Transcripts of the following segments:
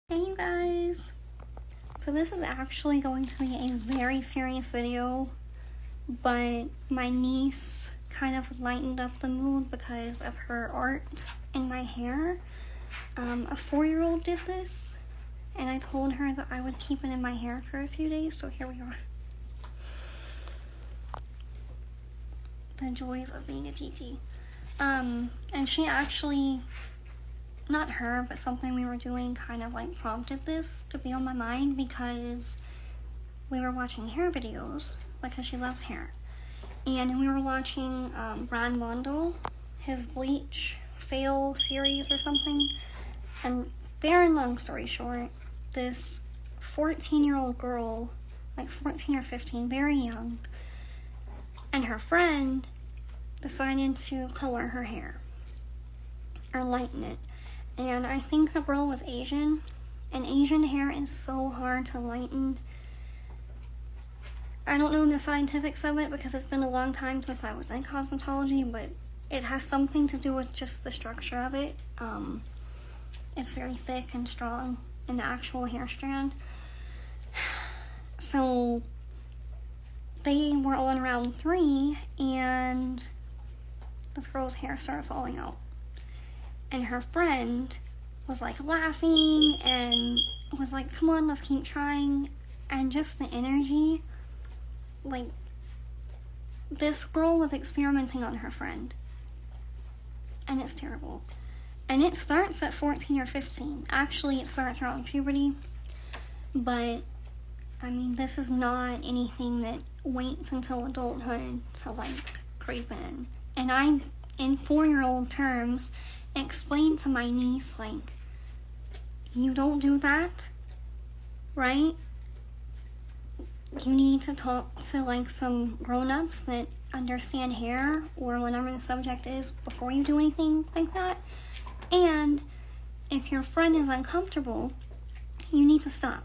Hey you guys, so this is actually going to be a very serious video, but my niece kind of lightened up the mood because of her art in my hair. A 4-year-old did this, and I told her that I would keep it in my hair for a few days, so here we are. The joys of being a TT. And she actually, not her, but something we were doing kind of like prompted this to be on my mind because we were watching hair videos because she loves hair. And we were watching Brad Mondo, his bleach fail series or something. And very long story short, this 14-year-old girl, like 14 or 15, very young, and her friend decided to color her hair or lighten it. And I think the girl was Asian, and Asian hair is so hard to lighten. I don't know the scientifics of it because it's been a long time since I was in cosmetology, but it has something to do with just the structure of it. It's very thick and strong in the actual hair strand. So they were on round 3, and this girl's hair started falling out. And her friend was like laughing and was like, come on, let's keep trying. And just the energy, like, this girl was experimenting on her friend. And it's terrible. And it starts at 14 or 15. Actually, it starts around puberty. But, I mean, this is not anything that waits until adulthood to, like, creep in. And I, in 4-year-old terms, explained to my niece, like, you don't do that, right? You need to talk to, like, some grown-ups that understand hair or whatever the subject is before you do anything like that. And if your friend is uncomfortable, you need to stop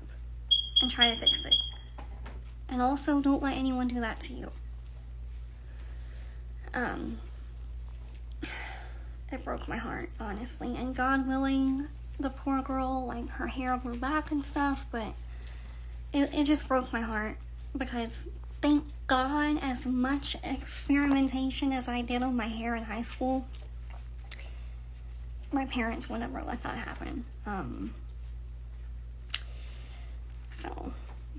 and try to fix it. And also, don't let anyone do that to you. It broke my heart, honestly, and God willing, the poor girl, like, her hair grew back and stuff, but it just broke my heart because thank God, as much experimentation as I did on my hair in high school, my parents would never let that happen.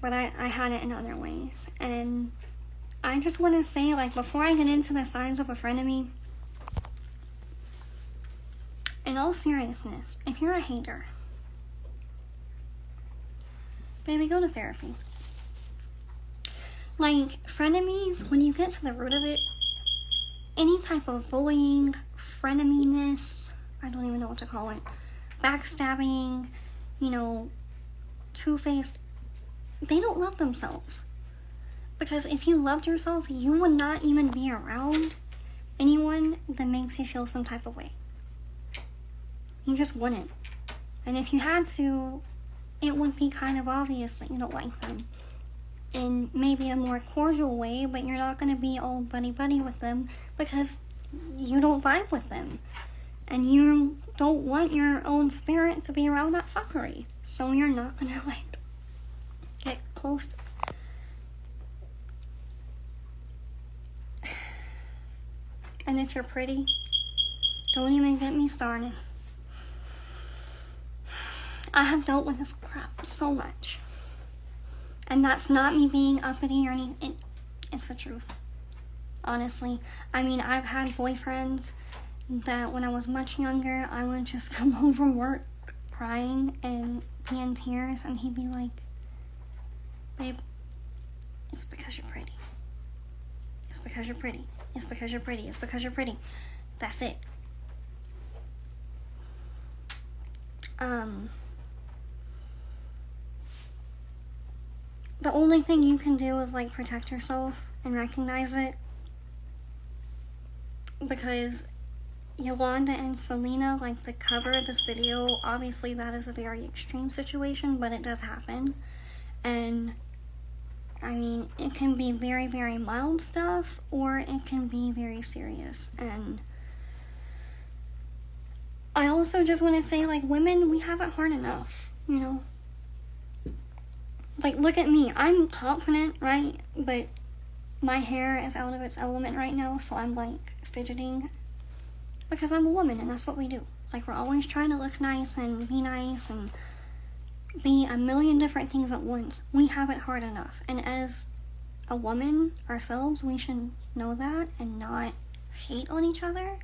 But I had it in other ways, and I just want to say, like, before I get into the signs of a frenemy, in all seriousness, if you're a hater, baby, go to therapy. Like, frenemies, when you get to the root of it, any type of bullying, freneminess, I don't even know what to call it, backstabbing, you know, two-faced, they don't love themselves. Because if you loved yourself, you would not even be around anyone that makes you feel some type of way. You just wouldn't. And if you had to, it would be kind of obvious that you don't like them. In maybe a more cordial way, but you're not going to be all buddy-buddy with them because you don't vibe with them. And you don't want your own spirit to be around that fuckery. So you're not going to, like, get close. And if you're pretty, don't even get me started. I have dealt with this crap so much. And that's not me being uppity or anything. It's the truth. Honestly. I mean, I've had boyfriends that when I was much younger, I would just come home from work crying and be in tears, and he'd be like, babe, it's because you're pretty. It's because you're pretty. It's because you're pretty. It's because you're pretty. That's it. The only thing you can do is, like, protect yourself and recognize it. Because Yolanda and Selena, like, the cover of this video, obviously that is a very extreme situation, but it does happen. And, I mean, it can be very, very mild stuff, or it can be very serious. And I also just want to say, like, women, we have it hard enough. You know? Like, look at me. I'm confident, right? But my hair is out of its element right now, so I'm, like, fidgeting. Because I'm a woman, and that's what we do. Like, we're always trying to look nice and be a million different things at once. We have it hard enough. And as a woman ourselves, we should know that and not hate on each other.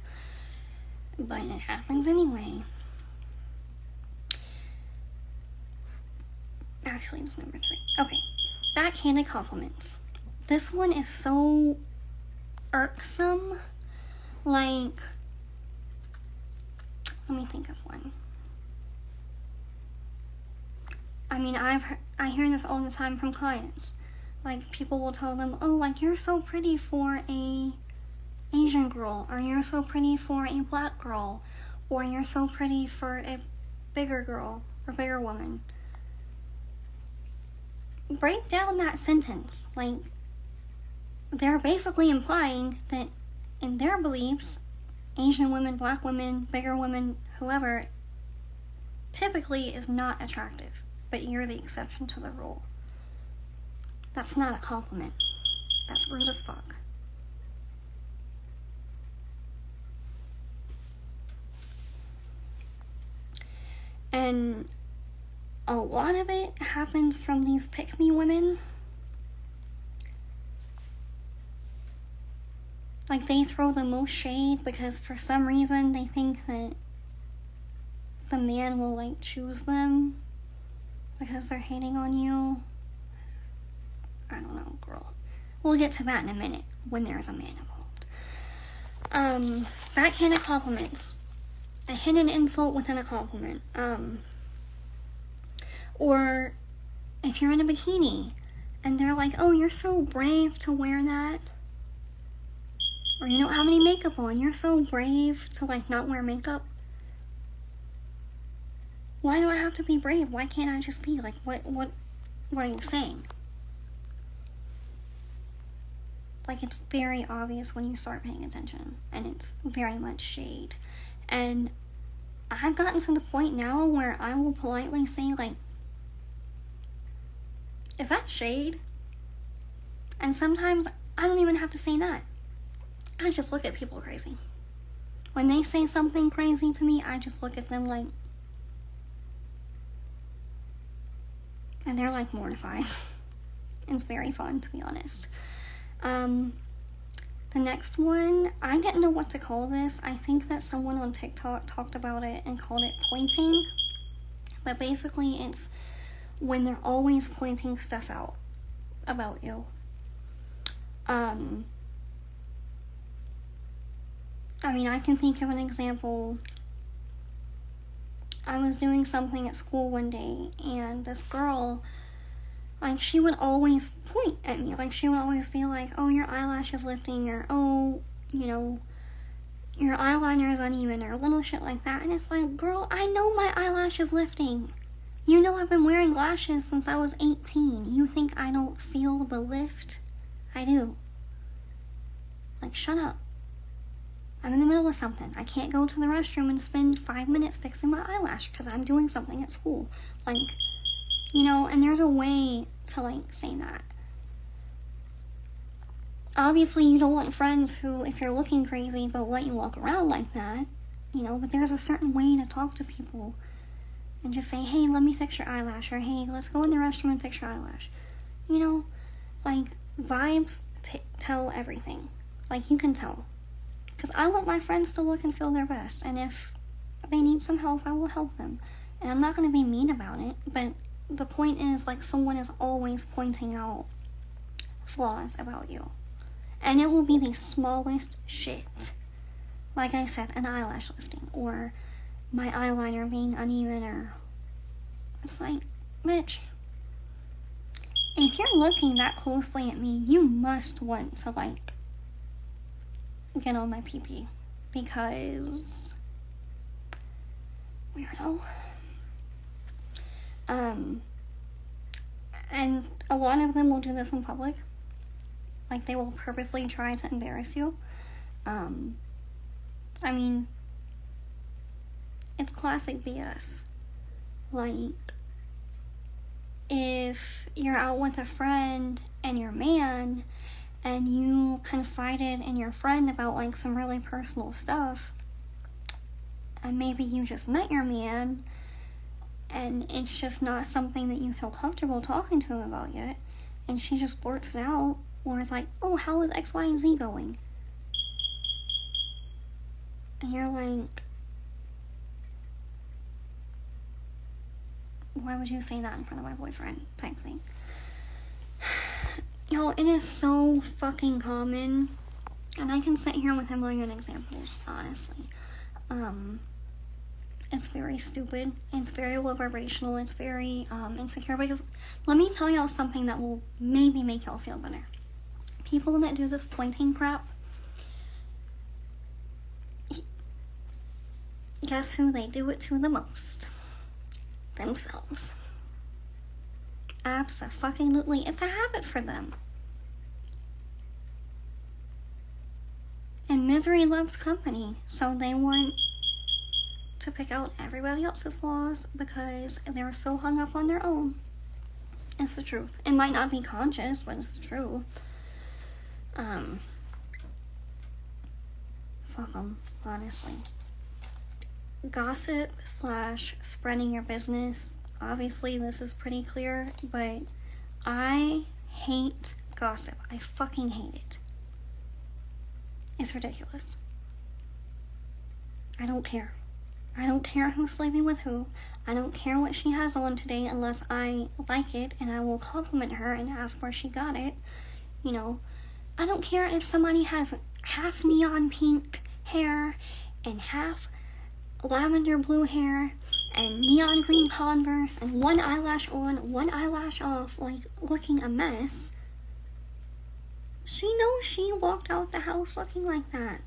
But it happens anyway. Actually, it's number 3. Okay. Backhanded compliments. This one is so irksome. Like, let me think of one. I mean, I hear this all the time from clients. Like, people will tell them, oh, like, you're so pretty for a Asian girl, or you're so pretty for a black girl, or you're so pretty for a bigger girl, or bigger woman. Break down that sentence. Like, they're basically implying that in their beliefs, Asian women, black women, bigger women, whoever, typically is not attractive, but you're the exception to the rule. That's not a compliment. That's rude as fuck. And a lot of it happens from these pick-me women. Like, they throw the most shade because for some reason they think that the man will, like, choose them because they're hating on you. I don't know, girl. We'll get to that in a minute when there's a man involved. Backhanded compliments. A hidden insult within a compliment. Or if you're in a bikini and they're like, oh, you're so brave to wear that. Or you don't have any makeup on. You're so brave to, like, not wear makeup. Why do I have to be brave? Why can't I just be? Like, what are you saying? Like, it's very obvious when you start paying attention. And it's very much shade. And I've gotten to the point now where I will politely say, like, is that shade? And sometimes I don't even have to say that. I just look at people crazy. When they say something crazy to me, I just look at them like, and they're like mortified. It's very fun, to be honest. The next one, I didn't know what to call this. I think that someone on TikTok talked about it and called it pointing. But basically it's when they're always pointing stuff out about you. I mean, I can think of an example. I was doing something at school one day, and this girl, like, she would always point at me. Like, she would always be like, oh, your eyelash is lifting, or, oh, you know, your eyeliner is uneven, or little shit like that. And it's like, girl, I know my eyelash is lifting. You know I've been wearing lashes since I was 18. You think I don't feel the lift? I do. Like, shut up. I'm in the middle of something. I can't go to the restroom and spend 5 minutes fixing my eyelash because I'm doing something at school. Like, you know, and there's a way to, like, say that. Obviously, you don't want friends who, if you're looking crazy, they'll let you walk around like that, you know, but there's a certain way to talk to people and just say, hey, let me fix your eyelash, or hey, let's go in the restroom and fix your eyelash. You know, like, vibes tell everything. Like, you can tell. Because I want my friends to look and feel their best, and if they need some help, I will help them. And I'm not going to be mean about it, but the point is, like, someone is always pointing out flaws about you. And it will be the smallest shit. Like I said, an eyelash lifting, or my eyeliner being uneven, or... It's like, bitch, if you're looking that closely at me, you must want to, like, get on my pee-pee, because weirdo. And a lot of them will do this in public. Like, they will purposely try to embarrass you. I mean, it's classic BS. Like, if you're out with a friend and your man, and you confided in your friend about like some really personal stuff, and maybe you just met your man and it's just not something that you feel comfortable talking to him about yet, and she just blurts it out, or is like, oh, how is X, Y, and Z going? And you're like, why would you say that in front of my boyfriend? Type thing. Yo, it is so fucking common. And I can sit here with a million examples, honestly. It's very stupid. It's very low vibrational. It's very insecure. Because let me tell y'all something that will maybe make y'all feel better. People that do this pointing crap, guess who they do it to the most? Themselves. Abso-fucking-lutely. It's a habit for them. And misery loves company, so they want to pick out everybody else's flaws because they're so hung up on their own. It's the truth. It might not be conscious, but it's the truth. Fuck them, honestly. Gossip / spreading your business. Obviously, this is pretty clear, but I hate gossip. I fucking hate it. It's ridiculous. I don't care. I don't care who's sleeping with who. I don't care what she has on today unless I like it, and I will compliment her and ask where she got it. You know, I don't care if somebody has half neon pink hair and half lavender blue hair and neon green Converse and one eyelash on, one eyelash off, like looking a mess. She knows she walked out the house looking like that.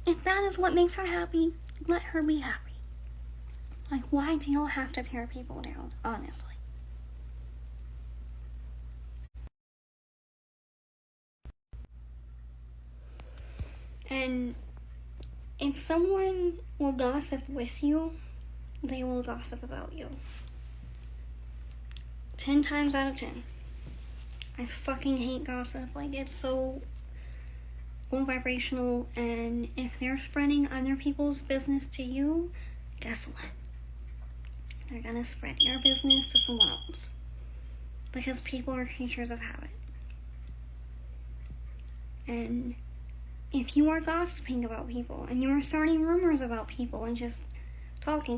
If that is what makes her happy, let her be happy. Like, why do y'all have to tear people down, honestly? And if someone will gossip with you, they will gossip about you. 10 times out of 10. I fucking hate gossip. Like, it's so low vibrational, and if they're spreading other people's business to you, guess what? They're gonna spread your business to someone else. Because people are creatures of habit. And if you are gossiping about people, and you are starting rumors about people, and just talking,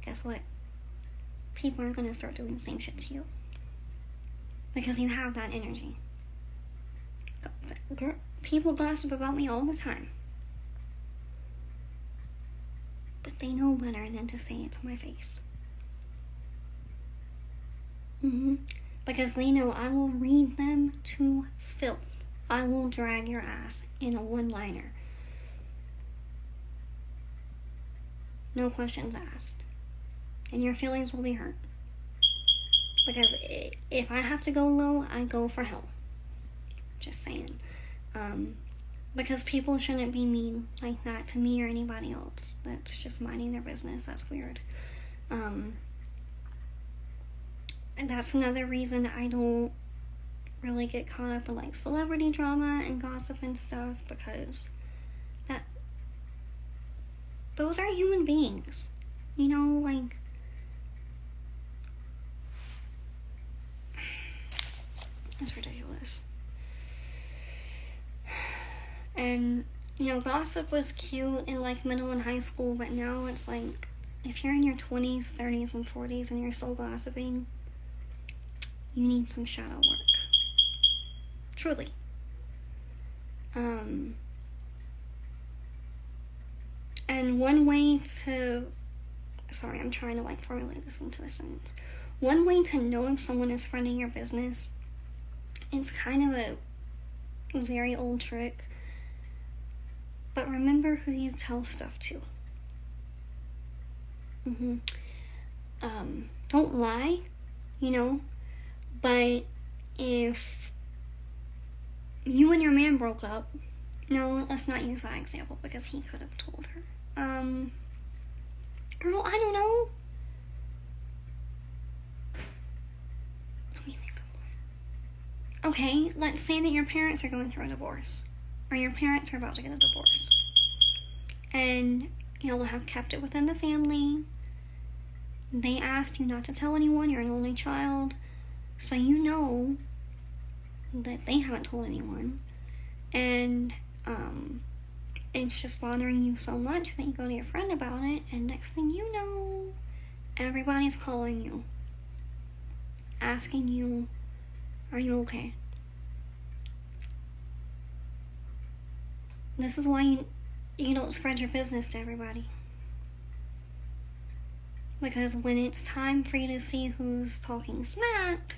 guess what? People are gonna start doing the same shit to you. Because you have that energy. People gossip about me all the time. But they know better than to say it to my face. Because they know I will read them to filth. I will drag your ass in a one-liner. No questions asked. And your feelings will be hurt. Because if I have to go low, I go for hell. Just saying. Because people shouldn't be mean like that to me or anybody else that's just minding their business. That's weird. And that's another reason I don't really get caught up in like celebrity drama and gossip and stuff, because those are human beings. You know, like, it's ridiculous. And, you know, gossip was cute in like middle and high school, but now it's like, if you're in your 20s, 30s, and 40s and you're still gossiping, you need some shadow work. Truly. And one way to, sorry, I'm trying to like formulate this into a sentence. One way to know if someone is fronting your business, it's kind of a very old trick, but remember who you tell stuff to. Don't lie, you know, but if you and your man broke up, no, let's not use that example because he could have told her. Girl, I don't know. Okay, let's say that your parents are going through a divorce, or your parents are about to get a divorce, and y'all have kept it within the family. They asked you not to tell anyone, you're an only child, so you know that they haven't told anyone, and it's just bothering you so much that you go to your friend about it, and next thing you know, everybody's calling you, asking you, are you okay? This is why you don't spread your business to everybody. Because when it's time for you to see who's talking smack,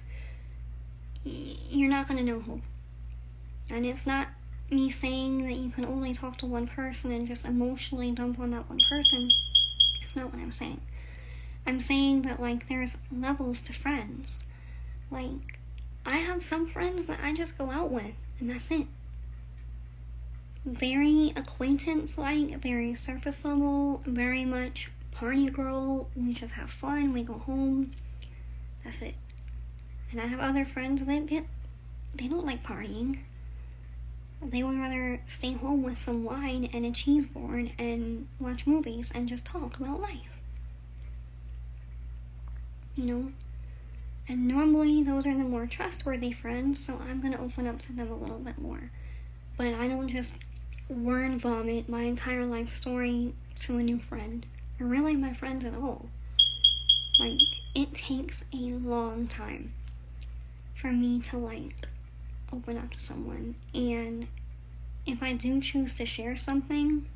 you're not going to know who. And it's not me saying that you can only talk to one person and just emotionally dump on that one person. It's not what I'm saying. I'm saying that, like, there's levels to friends. Like, I have some friends that I just go out with, and that's it. Very acquaintance-like, very surface level, very much party girl. We just have fun, we go home. That's it. And I have other friends that they don't like partying. They would rather stay home with some wine and a cheese board and watch movies and just talk about life. You know? And normally those are the more trustworthy friends, so I'm going to open up to them a little bit more. But I don't just word vomit my entire life story to a new friend, or really my friends at all. Like, it takes a long time for me to, like, open up to someone. And if I do choose to share something,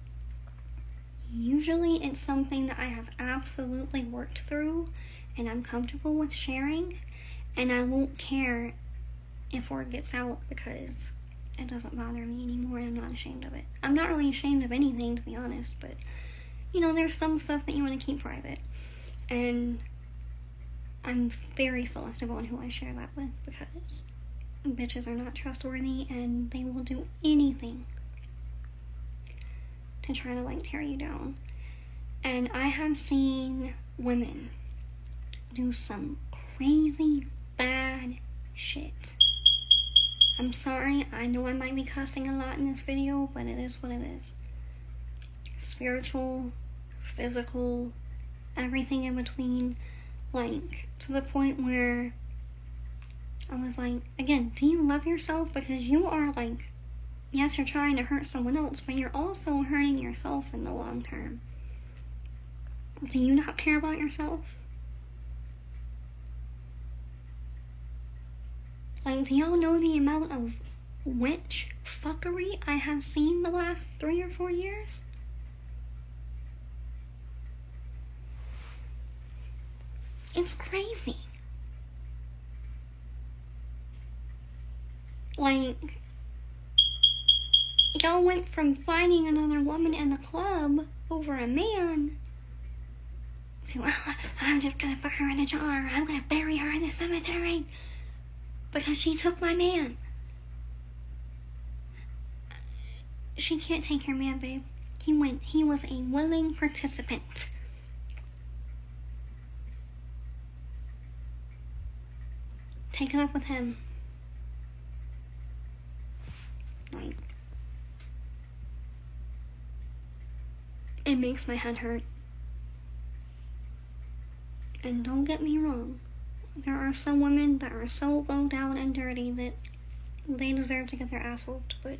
usually it's something that I have absolutely worked through and I'm comfortable with sharing, and I won't care if word gets out because it doesn't bother me anymore and I'm not ashamed of it. I'm not really ashamed of anything, to be honest, but you know, there's some stuff that you want to keep private, and I'm very selective on who I share that with because bitches are not trustworthy and they will do anything to try to, like, tear you down. And I have seen women do some crazy bad shit. I'm sorry, I know I might be cussing a lot in this video, but it is what it is. Spiritual, physical, everything in between. Like, to the point where I was like, again, do you love yourself? Because you are, like, yes, you're trying to hurt someone else, but you're also hurting yourself in the long term. Do you not care about yourself? Like, do y'all know the amount of witch fuckery I have seen the last 3 or 4 years? It's crazy. Like, y'all went from finding another woman in the club over a man to, oh, I'm just gonna put her in a jar, I'm gonna bury her in the cemetery because she took my man. She can't take your man, babe. He was a willing participant. Take it up with him. Like, it makes my head hurt. And don't get me wrong, there are some women that are so low down and dirty that they deserve to get their ass whooped, but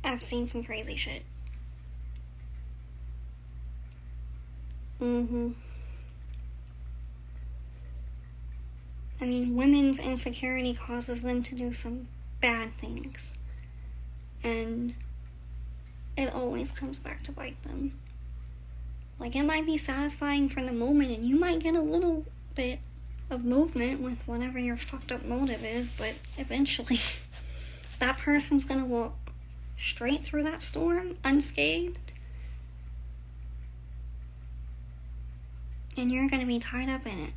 I've seen some crazy shit. I mean, women's insecurity causes them to do some bad things. And it always comes back to bite them. Like, it might be satisfying for the moment, and you might get a little bit of movement with whatever your fucked up motive is, but eventually that person's gonna walk straight through that storm unscathed, and you're gonna be tied up in it.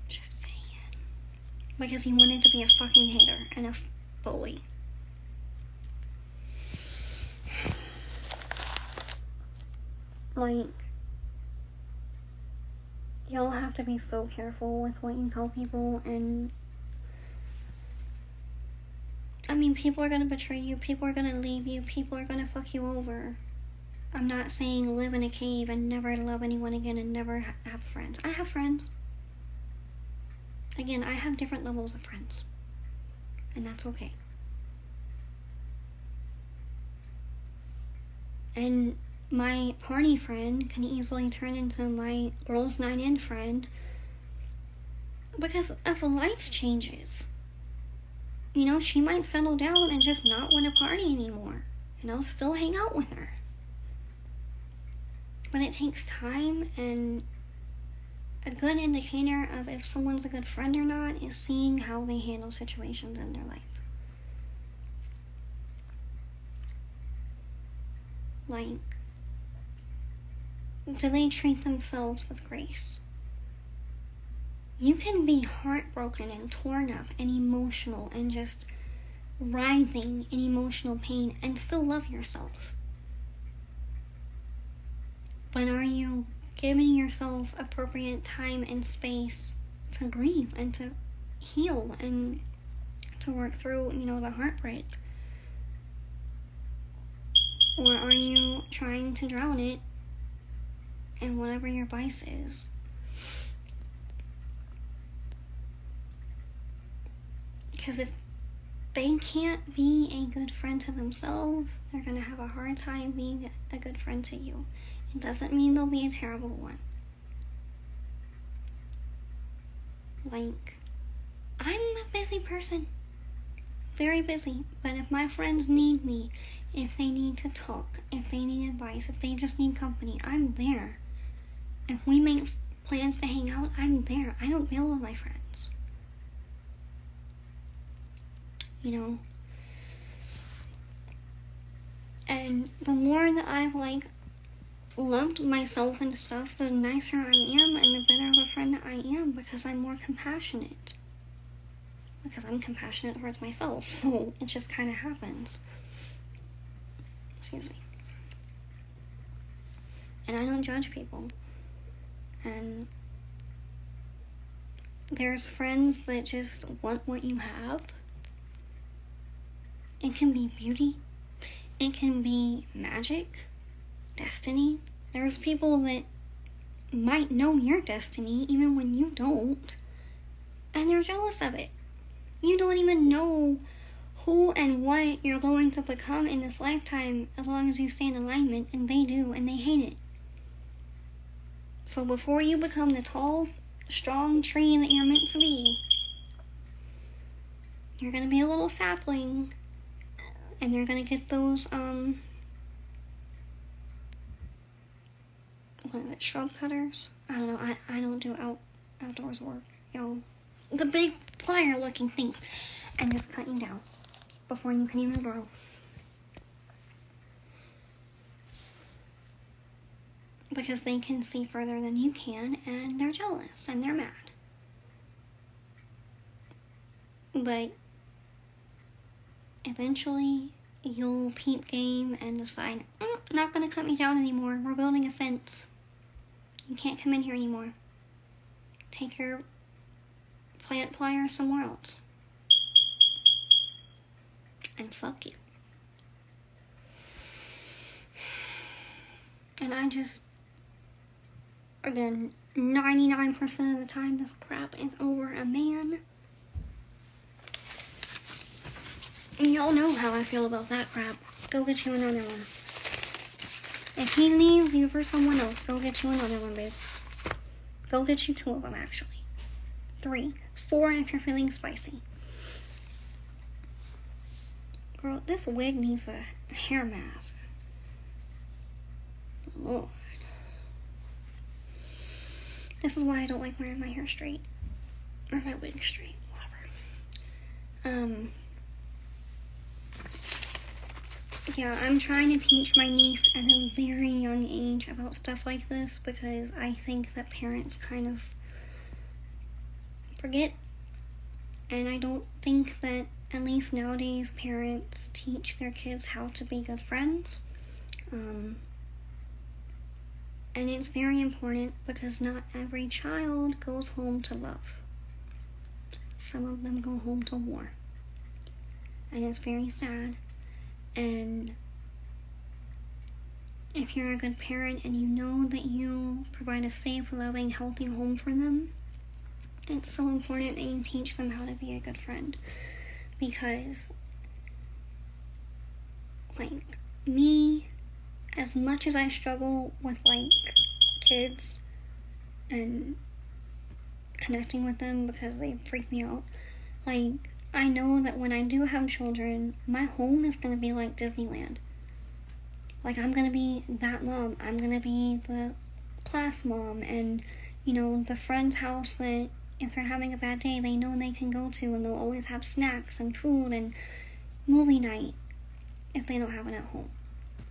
Just saying. Because you wanted to be a fucking hater and a bully. Like, y'all have to be so careful with what you tell people. And I mean, people are gonna betray you, people are gonna leave you, people are gonna fuck you over. I'm not saying live in a cave and never love anyone again and never have friends. I have friends. Again, I have different levels of friends, and that's okay. And my party friend can easily turn into my girls' night in friend because of life changes. You know, she might settle down and just not want to party anymore, and I'll still hang out with her. But it takes time, and a good indicator of if someone's a good friend or not is seeing how they handle situations in their life. Like, do they treat themselves with grace? You can be heartbroken and torn up and emotional and just writhing in emotional pain and still love yourself. But are you giving yourself appropriate time and space to grieve and to heal and to work through, the heartbreak? Or are you trying to drown it in whatever your vice is? Because if they can't be a good friend to themselves, they're going to have a hard time being a good friend to you. It doesn't mean they'll be a terrible one. Like, I'm a busy person. Very busy. But if my friends need me, if they need to talk, if they need advice, if they just need company, I'm there. If we make plans to hang out, I'm there. I don't bail on my friends. And the more that I've, loved myself and stuff, the nicer I am and the better of a friend that I am, because I'm more compassionate. Because I'm compassionate towards myself, so it just kind of happens. Excuse me. And I don't judge people. And there's friends that just want what you have. It can be beauty. It can be magic. Destiny. There's people that might know your destiny even when you don't. And they're jealous of it. You don't even know who and what you're going to become in this lifetime as long as you stay in alignment, and they do, and they hate it. So before you become the tall, strong tree that you're meant to be, you're going to be a little sapling, and they're going to get those, what is it, shrub cutters? I don't know, I don't do outdoors work, the big plier looking things, and just cut you down before you can even grow. Because they can see further than you can, and they're jealous, and they're mad. But eventually, you'll peep game and decide, not gonna cut me down anymore. We're building a fence. You can't come in here anymore. Take your plant plier somewhere else. And fuck you. And I just, again, 99% of the time this crap is over a man. Y'all know how I feel about that crap. Go get you another one. If he leaves you for someone else, go get you another one, babe. Go get you 2 of them, actually. 3, 4 if you're feeling spicy. Girl, this wig needs a hair mask. Lord. This is why I don't like wearing my hair straight. Or my wig straight. Whatever. Yeah, I'm trying to teach my niece at a very young age about stuff like this, because I think that parents kind of forget. And I don't think that, at least nowadays, parents teach their kids how to be good friends. And it's very important because not every child goes home to love. Some of them go home to war. And it's very sad. And if you're a good parent and you know that you provide a safe, loving, healthy home for them, it's so important that you teach them how to be a good friend. Because, like, me, as much as I struggle with, like, kids and connecting with them because they freak me out, like, I know that when I do have children, my home is going to be like Disneyland. Like, I'm going to be that mom. I'm going to be the class mom and, you know, the friend's house that if they're having a bad day, they know they can go to, and they'll always have snacks and food and movie night if they don't have it at home.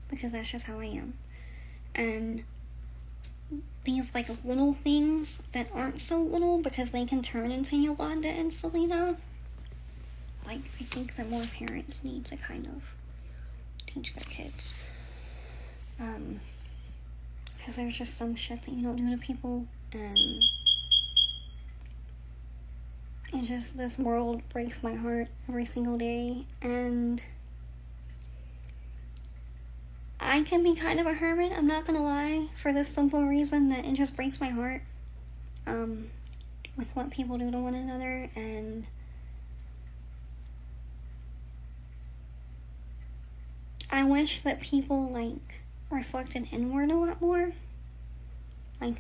Because that's just how I am. And these, like, little things that aren't so little because they can turn into Yolanda and Selena, like, I think that more parents need to kind of teach their kids. Because there's just some shit that you don't do to people, and it just, this world breaks my heart every single day, and I can be kind of a hermit, I'm not gonna lie, for this simple reason that it just breaks my heart, with what people do to one another, and I wish that people, like, reflected inward a lot more. Like,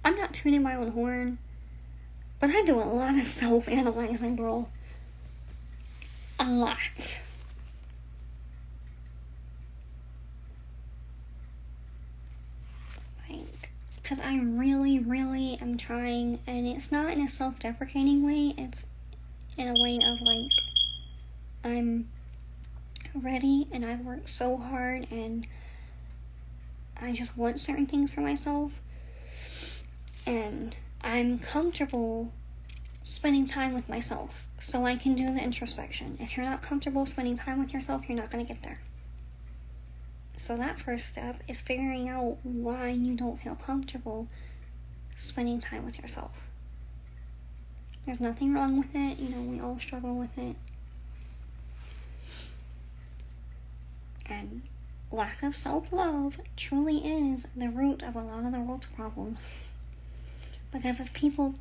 I'm not tooting my own horn, but I do a lot of self-analyzing, bro. A lot. Like, because I really, really am trying, and it's not in a self-deprecating way, it's in a way of, like, I'm ready, and I've worked so hard, and I just want certain things for myself, and I'm comfortable spending time with myself so I can do the introspection. If you're not comfortable spending time with yourself, you're not going to get there. So that first step is figuring out why you don't feel comfortable spending time with yourself. There's nothing wrong with it. You know, we all struggle with it. And lack of self-love truly is the root of a lot of the world's problems. Because if people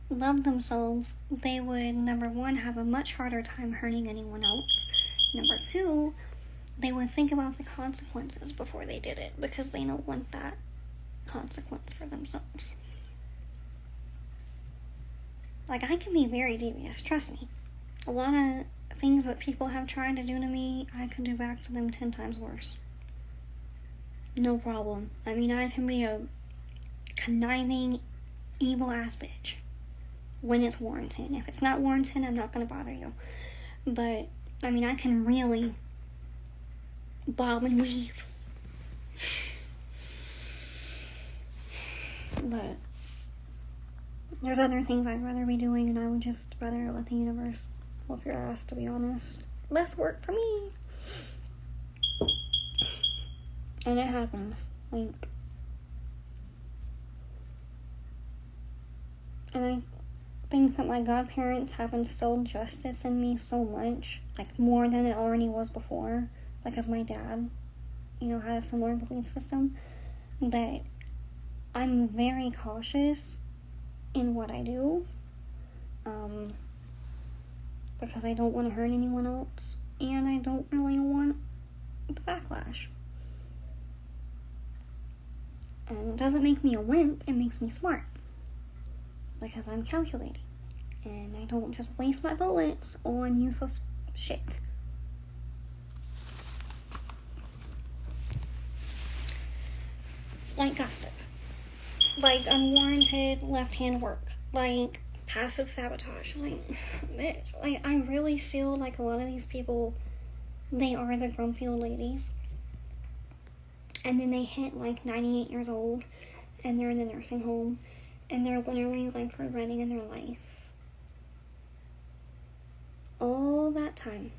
love themselves, they would, number one, have a much harder time hurting anyone else. Number two, they would think about the consequences before they did it, because they don't want that consequence for themselves. Like, I can be very devious, trust me. A lot of things that people have tried to do to me, I could do back to them 10 times worse. No problem. I mean, I can be a conniving, evil-ass bitch when it's warranted. If it's not warranted, I'm not going to bother you. But, I mean, I can really bob and weave. But there's other things I'd rather be doing, and I would just rather let the universe whoop your ass, to be honest. Less work for me. And it happens. Like, and I think that my godparents have instilled justice in me so much, like more than it already was before, because my dad, you know, had a similar belief system, that I'm very cautious in what I do, because I don't want to hurt anyone else, and I don't really want the backlash. And it doesn't make me a wimp, it makes me smart, because I'm calculating, and I don't just waste my bullets on useless shit. Like gossip, like unwarranted left-hand work, like passive sabotage, like, bitch, like, I really feel like a lot of these people, they are the grumpy old ladies, and then they hit like 98 years old, and they're in the nursing home, and they're literally like regretting in their life all that time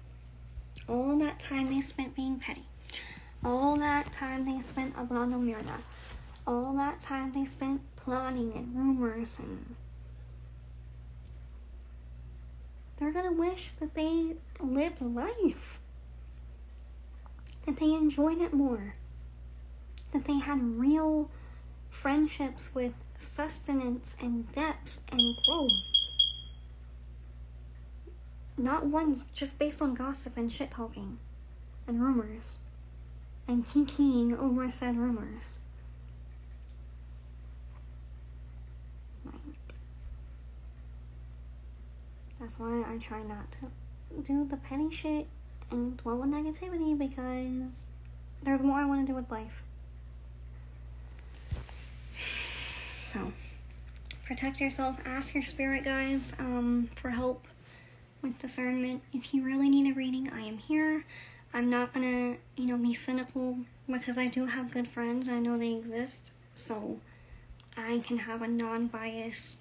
they spent being petty, all that time they spent hablando mierda, all that time they spent plotting and rumors, and they're gonna wish that they lived life, that they enjoyed it more, that they had real friendships with sustenance and depth and growth. Not ones just based on gossip and shit talking and rumors and kikiing over said rumors. Like, that's why I try not to do the petty shit and dwell on negativity, because there's more I want to do with life. So, protect yourself. Ask your spirit guides for help with discernment. If you really need a reading, I am here. I'm not gonna, be cynical, because I do have good friends. I know they exist, so I can have a non-biased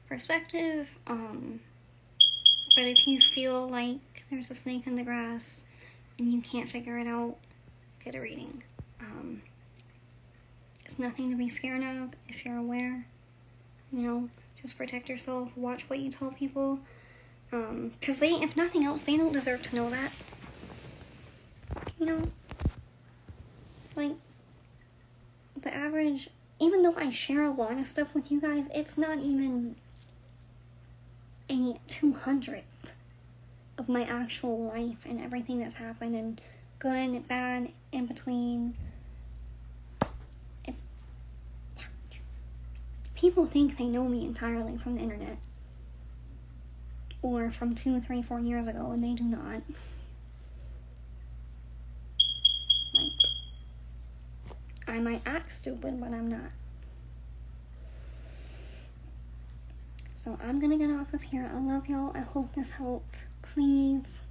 perspective. But if you feel like there's a snake in the grass and you can't figure it out, get a reading. It's nothing to be scared of if you're aware. Just protect yourself. Watch what you tell people. Because they, if nothing else, they don't deserve to know that. Like, the average, even though I share a lot of stuff with you guys, it's not even a 200th of my actual life and everything that's happened, and good, bad, in between. It's, people think they know me entirely from the internet, or from 2, 3, 4 years ago, and they do not. Like, I might act stupid, but I'm not. So I'm gonna get off of here. I love y'all. I hope this helped. Please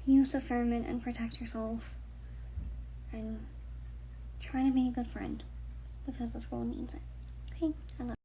use discernment and protect yourself, and try to be a good friend, because this world needs it. Okay? I love you.